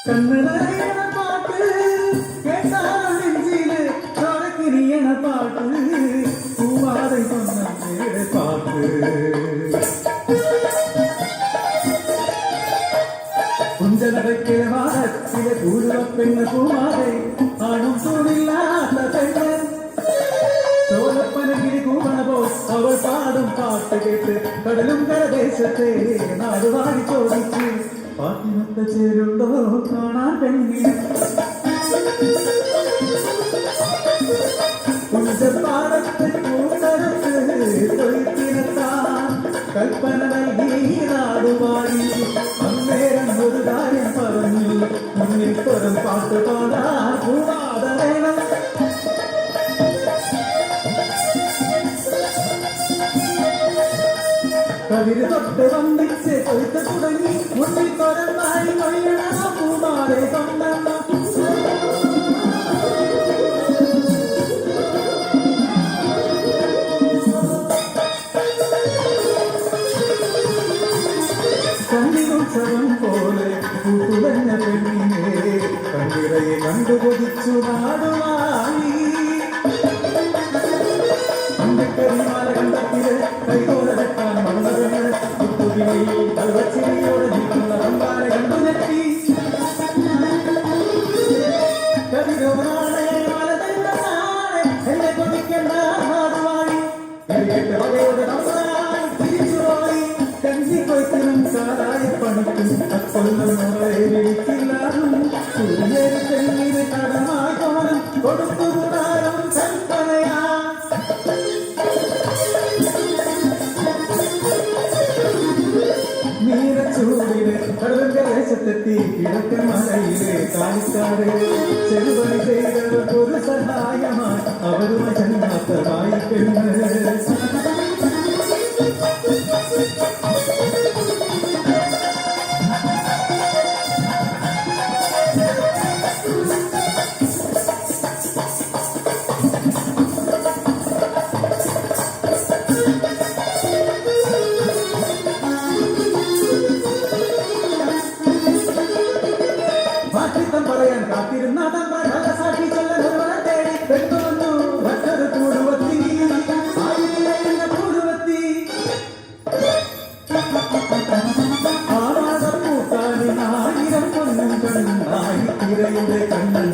கண்ணுலையன பாட்டு கேட்டாலும் நெஞ்சிலே தொடக்கிறியன பாட்டு பூவாதை சொன்ன பாட்டு குஞ்ச நடக்கிற மாதத்திலே பூர்வ பெண்ண பூவாதை ஆணும் சூடில்லாத பெண்ணன் சோழப்பனகிரி கூவனபோ அவள் பாடும் பாட்டு கேட்டு கடலும் கரதேசத்தை நாடு வாடி ചോദിച്ചു പാട്ടിനൊത്ത ചേരുണ്ടോ കാണാൻ പെണ്ണി കുഞ്ചപ്പാടത്ത് കൂട്ടരത്ത് തൊയ്ത്തിനെത്താൻ കൽപ്പന നൽകി നാടുവാടി അന്നേരം ഒരു കാര്യം പറഞ്ഞു മുന്നിൽ പുറം പാട്ട് പാടാൻ കൂടാതെ വേണം കവിര് തൊട്ട് വന്നിച്ച് കൊയ്ത്ത് തുടങ്ങി മുന്നിൽ തുറന്നായി കൊയ്യണ പൂമാരെ കൊണ്ടെന്ന കണ്ണിനുത്സവം പോലെ കൂട്ടുതന്ന പെണ്ണിനെ കണ്ണിറയെ കണ്ടുകൊതിച്ചു നാടുമായി അമ്പക്കരിമാല കണ്ടത്തില് കൈകോലടക്കാൻ വന്നവന് കുത്തുകിളിയിൽ കൽവച്ചിരിയോടെ നിൽക്കുന്ന റമ്പാലെ കണ്ടു നെറ്റി കവിരോണാണേ മല തന്നെ നാളെ എന്നെ കൊതിക്കേണ്ട നാടുവാഴി കേട്ട് വകയുടെ നന്നായി തിരിച്ചുപോയി കഞ്ഞി കൊയ്ത്തിനും കാലായ പണിക്കും അക്കൊല്ലം നിറയെ വിളിക്കില്ലാതും സൂര്യേരി തെങ്ങിന് കടമായി പോണം കൊടുത്തുകൂടാനും കൽപ്പനയാ നീരച്ചൂടിലെ കടൽപ്രദേശത്തെത്തി കിഴക്കൻ മലയിലെ കാലിക്കാട് ചെറുപണി ചെയ്തവർക്കൊരു സഹായമായി അവരുമായി ചങ്ങാത്തമായി പെണ്ണ് പറയാൻ കാത്തിരുന്ന നല്ല സാക്ഷി ചെല്ലൊരുവനെ തേടി പെട്ടുവന്നു മറ്റൊരു കൂടുവത്തി ആയിരം കൂടുവത്തി ആടാടപ്പൂക്കാലിനായിരം പൊന്നും കണ്ണായി തിരയുടെ കണ്ണൻ